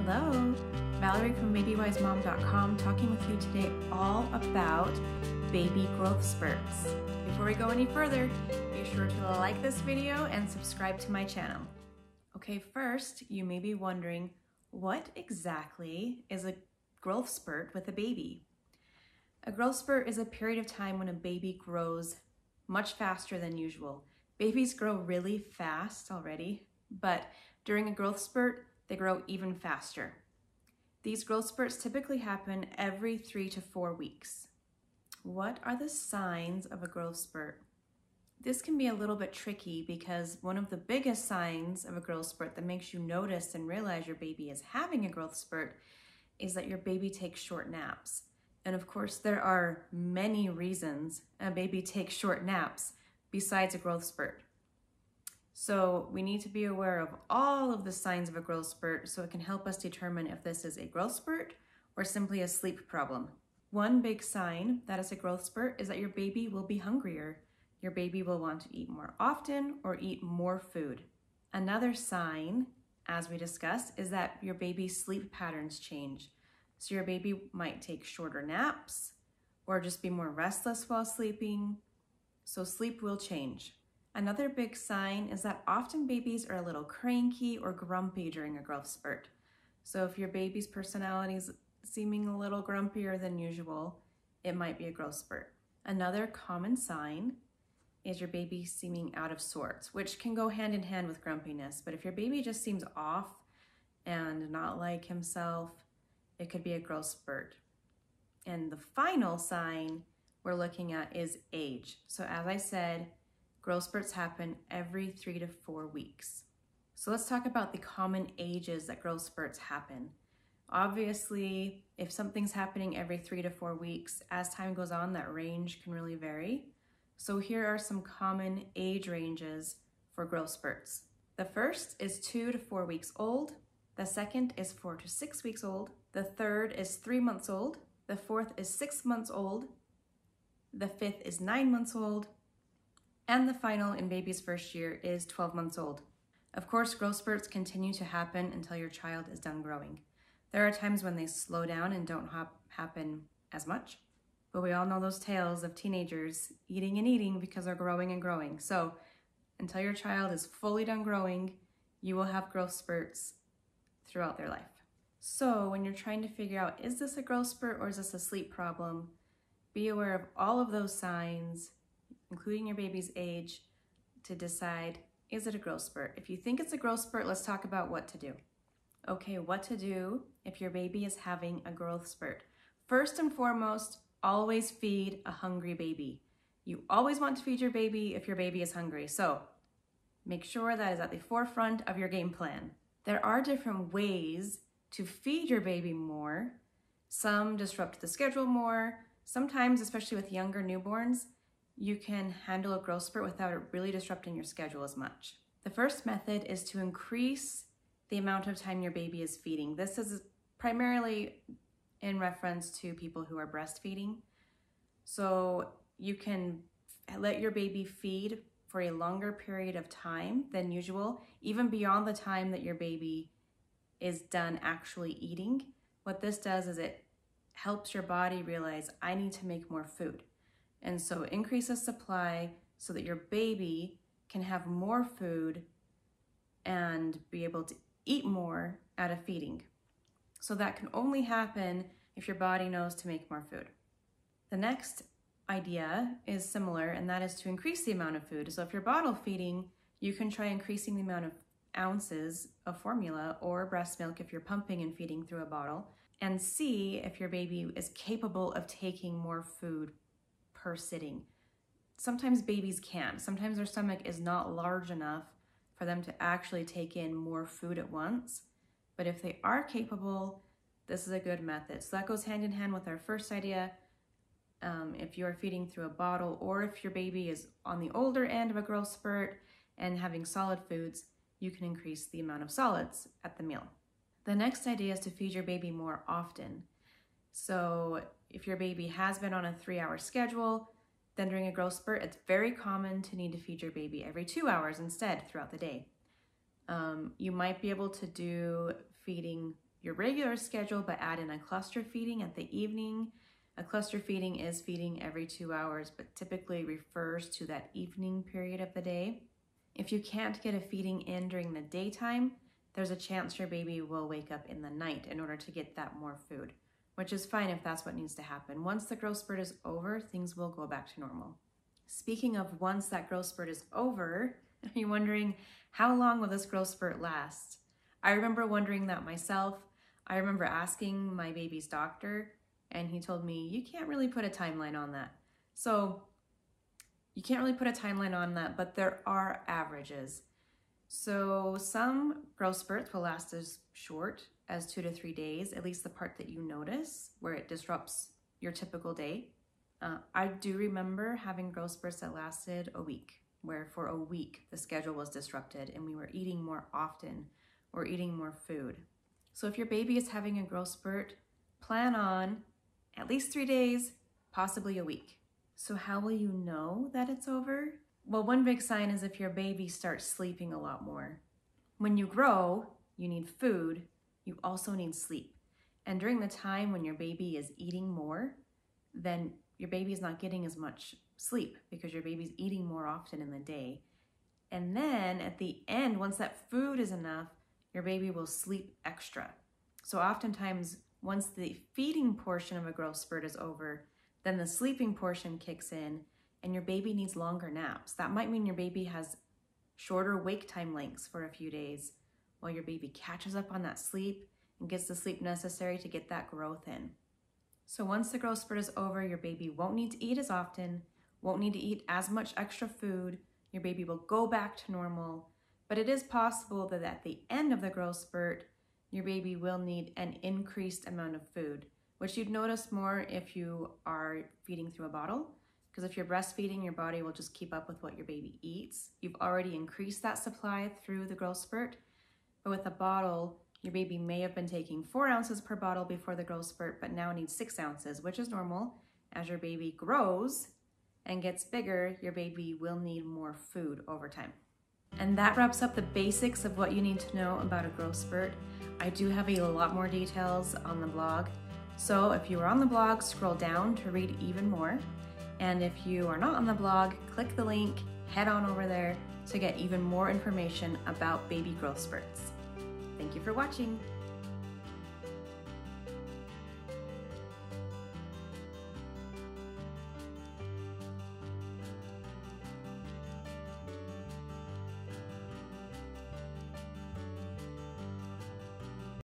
Hello, Valerie from BabywiseMom.com talking with you today all about baby growth spurts. Before we go any further, be sure to like this video and subscribe to my channel. Okay, first, you may be wondering, what exactly is a growth spurt with a baby? A growth spurt is a period of time when a baby grows much faster than usual. Babies grow really fast already, but during a growth spurt, they grow even faster. These growth spurts typically happen every 3 to 4 weeks. What are the signs of a growth spurt? This can be a little bit tricky because one of the biggest signs of a growth spurt that makes you notice and realize your baby is having a growth spurt is that your baby takes short naps. And of course, there are many reasons a baby takes short naps besides a growth spurt. So we need to be aware of all of the signs of a growth spurt so it can help us determine if this is a growth spurt or simply a sleep problem. One big sign that it's a growth spurt is that your baby will be hungrier. Your baby will want to eat more often or eat more food. Another sign, as we discussed, is that your baby's sleep patterns change. So your baby might take shorter naps or just be more restless while sleeping. So sleep will change. Another big sign is that often babies are a little cranky or grumpy during a growth spurt. So if your baby's personality is seeming a little grumpier than usual, it might be a growth spurt. Another common sign is your baby seeming out of sorts, which can go hand in hand with grumpiness. But if your baby just seems off and not like himself, it could be a growth spurt. And the final sign we're looking at is age. So as I said, growth spurts happen every 3 to 4 weeks. So let's talk about the common ages that growth spurts happen. Obviously, if something's happening every 3 to 4 weeks, as time goes on, that range can really vary. So here are some common age ranges for growth spurts. The first is 2 to 4 weeks old. The second is 4 to 6 weeks old. The third is 3 months old. The fourth is 6 months old. The fifth is 9 months old. And the final in baby's first year is 12 months old. Of course, growth spurts continue to happen until your child is done growing. There are times when they slow down and don't happen as much, but we all know those tales of teenagers eating and eating because they're growing and growing. So until your child is fully done growing, you will have growth spurts throughout their life. So when you're trying to figure out, is this a growth spurt or is this a sleep problem? Be aware of all of those signs, including your baby's age, to decide, is it a growth spurt? If you think it's a growth spurt, let's talk about what to do. Okay, what to do if your baby is having a growth spurt. First and foremost, always feed a hungry baby. You always want to feed your baby if your baby is hungry. So make sure that is at the forefront of your game plan. There are different ways to feed your baby more. Some disrupt the schedule more. Sometimes, especially with younger newborns, you can handle a growth spurt without it really disrupting your schedule as much. The first method is to increase the amount of time your baby is feeding. This is primarily in reference to people who are breastfeeding. So you can let your baby feed for a longer period of time than usual, even beyond the time that your baby is done actually eating. What this does is it helps your body realize, I need to make more food. And so increase the supply so that your baby can have more food and be able to eat more out of feeding. So that can only happen if your body knows to make more food. The next idea is similar, and that is to increase the amount of food. So if you're bottle feeding, you can try increasing the amount of ounces of formula or breast milk if you're pumping and feeding through a bottle, and see if your baby is capable of taking more food per sitting. Sometimes babies can. Sometimes their stomach is not large enough for them to actually take in more food at once. But if they are capable, this is a good method. So that goes hand in hand with our first idea. If you are feeding through a bottle, or if your baby is on the older end of a growth spurt and having solid foods, you can increase the amount of solids at the meal. The next idea is to feed your baby more often. So if your baby has been on a 3-hour schedule, then during a growth spurt, it's very common to need to feed your baby every 2 hours instead throughout the day. You might be able to do feeding your regular schedule, but add in a cluster feeding at the evening. A cluster feeding is feeding every 2 hours, but typically refers to that evening period of the day. If you can't get a feeding in during the daytime, there's a chance your baby will wake up in the night in order to get that more food, which is fine if that's what needs to happen. Once the growth spurt is over, things will go back to normal. Speaking of once that growth spurt is over, are you wondering, how long will this growth spurt last? I remember wondering that myself. I remember asking my baby's doctor, and he told me, you can't really put a timeline on that. So you can't really put a timeline on that, but there are averages. So some growth spurts will last as short as 2 to 3 days, at least the part that you notice where it disrupts your typical day. I do remember having growth spurts that lasted a week, where for a week the schedule was disrupted and we were eating more often or eating more food. So if your baby is having a growth spurt, plan on at least 3 days, possibly a week. So how will you know that it's over? Well, one big sign is if your baby starts sleeping a lot more. When you grow, you need food, you also need sleep. And during the time when your baby is eating more, then your baby is not getting as much sleep because your baby's eating more often in the day. And then at the end, once that food is enough, your baby will sleep extra. So oftentimes, once the feeding portion of a growth spurt is over, then the sleeping portion kicks in and your baby needs longer naps. That might mean your baby has shorter wake time lengths for a few days while your baby catches up on that sleep and gets the sleep necessary to get that growth in. So once the growth spurt is over, your baby won't need to eat as often, won't need to eat as much extra food. Your baby will go back to normal, but it is possible that at the end of the growth spurt, your baby will need an increased amount of food, which you'd notice more if you are feeding through a bottle, because if you're breastfeeding, your body will just keep up with what your baby eats. You've already increased that supply through the growth spurt, but with a bottle, your baby may have been taking 4 ounces per bottle before the growth spurt, but now needs 6 ounces, which is normal. As your baby grows and gets bigger, your baby will need more food over time. And that wraps up the basics of what you need to know about a growth spurt. I do have a lot more details on the blog. So if you are on the blog, scroll down to read even more. And if you are not on the blog, click the link, head on over there to get even more information about baby growth spurts. Thank you for watching.